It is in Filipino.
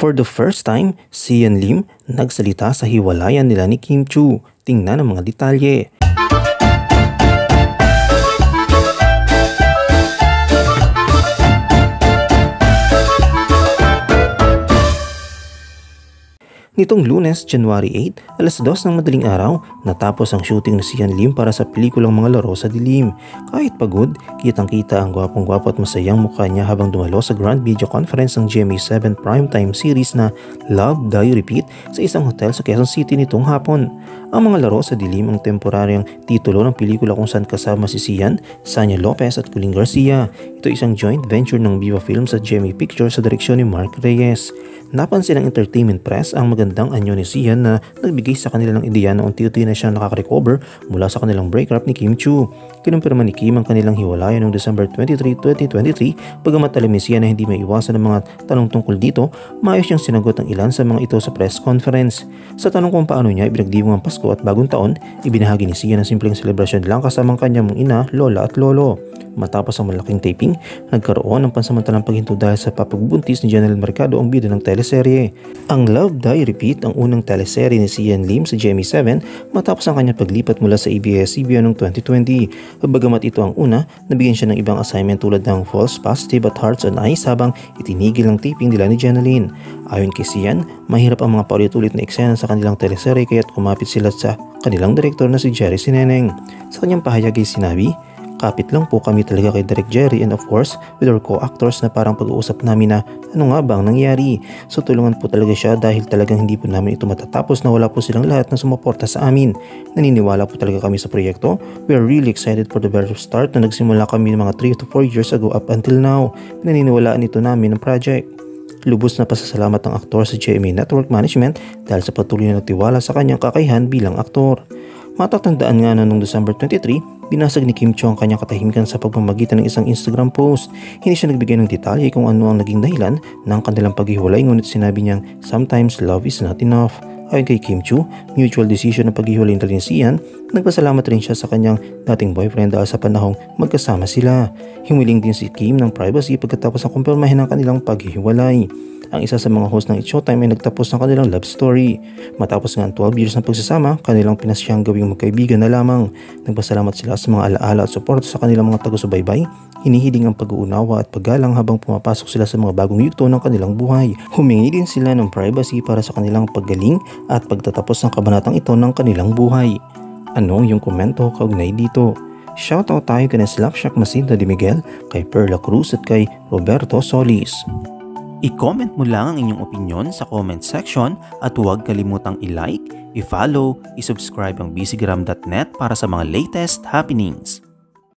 For the first time, Sian Lim nagsalita sa hiwalayan nila ni Kim Chiu. Tingnan ang mga detalye. Nitong Lunes, January 8, alas 2 ng madaling araw, natapos ang shooting ni Sian Lim para sa pelikulang Mga Laro sa Dilim. Kahit pagod, kitang-kita ang gwapong-gwapo at masayang mukha niya habang dumalo sa grand video conference ng GMA7 primetime series na Love, Die, Repeat sa isang hotel sa Quezon City nitong hapon. Ang Mga Laro sa Dilim ang temporaryang titulo ng pelikula kung saan kasama si Sian, Sanya Lopez at Kuling Garcia. Ito isang joint venture ng Viva Films at GMA Pictures sa direksyon ni Mark Reyes. Napansin ng entertainment press ang magandang anyo ni Sian na nagbigay sa kanila ng ideya na unti-unti na siyang nakaka-recover mula sa kanilang breakup ni Kim Chiu. Kinumpirma ni Kim ang kanilang hiwalayan noong December 23, 2023. Bagamat alam ni Sian na hindi may iwasan ng mga tanong tungkol dito, maayos siyang sinagot ang ilan sa mga ito sa press conference. Sa tanong kung paano niya ibinagdiwang ang Pasko at Bagong Taon, ibinahagi ni Sian ang simpleng selebrasyon lang kasama ang kanyang ina, lola at lolo. Matapos ang malaking taping, nagkaroon ng pansamantalang paghinto dahil sa papagbuntis ni Janelle Mercado ang bida ng teleserye. Ang Love, Die, Repeat ang unang teleserye ni Sian Lim sa GMA7 matapos ang kanyang paglipat mula sa ABS-CBN noong 2020. Bagamat ito ang una, nabigyan siya ng ibang assignment tulad ng False Positive at Hearts on Ice habang itinigil ang taping nila ni Janeline. Ayon kay Sian, mahirap ang mga paulit-ulit na eksena sa kanilang teleserye kaya't kumapit sila sa kanilang direktor na si Jerry Sineneng. Sa kanyang pahayag ay sinabi, "Kapit lang po kami talaga kay Direk Jerry and of course with our co-actors na parang pag-uusap namin na ano nga ba ang nangyari. So tulungan po talaga siya dahil talagang hindi po namin ito matatapos na wala po silang lahat na sumuporta sa amin. Naniniwala po talaga kami sa proyekto. We are really excited for the very start na nagsimula kami mga 3 to 4 years ago up until now. Naniniwalaan ito namin ng project." Lubos na pasasalamat ng aktor sa GMA Network Management dahil sa patuloy na nagtiwala sa kanyang kakayahan bilang aktor. Matatandaan nga na noong December 23, binasag ni Kim Chiu ang kanyang katahimikan sa pagmamagitan ng isang Instagram post. Hindi siya nagbigay ng detalye kung ano ang naging dahilan ng kanilang paghiwalay, ngunit sinabi niyang sometimes love is not enough. Ayon kay Kim Chiu, mutual decision ng paghiwalay nila ni Sian, nagpasalamat rin siya sa kanyang dating boyfriend dahil sa panahong magkasama sila. Himiling din si Kim ng privacy pagkatapos ng kumpirmahin ng kanilang paghihiwalay. Ang isa sa mga host ng It's Showtime ay nagtapos ng kanilang love story. Matapos nga ang 12 years ng pagsasama, kanilang pinasyang gawing magkaibigan na lamang. Nagpasalamat sila sa mga alaala at suporta sa kanilang mga taga-subaybay. Hinihiling ang pag-uunawa at paggalang habang pumapasok sila sa mga bagong yugto ng kanilang buhay. Humingi din sila ng privacy para sa kanilang paggaling at pagtatapos ng kabanatang ito ng kanilang buhay. Anong yung komento kaugnay dito? Shoutout tayo kay Slapshack Masinda de Miguel, kay Perla Cruz at kay Roberto Solis. I-comment mo lang ang inyong opinion sa comment section at huwag kalimutang i-like, i-follow, i-subscribe ang bcgram.net para sa mga latest happenings.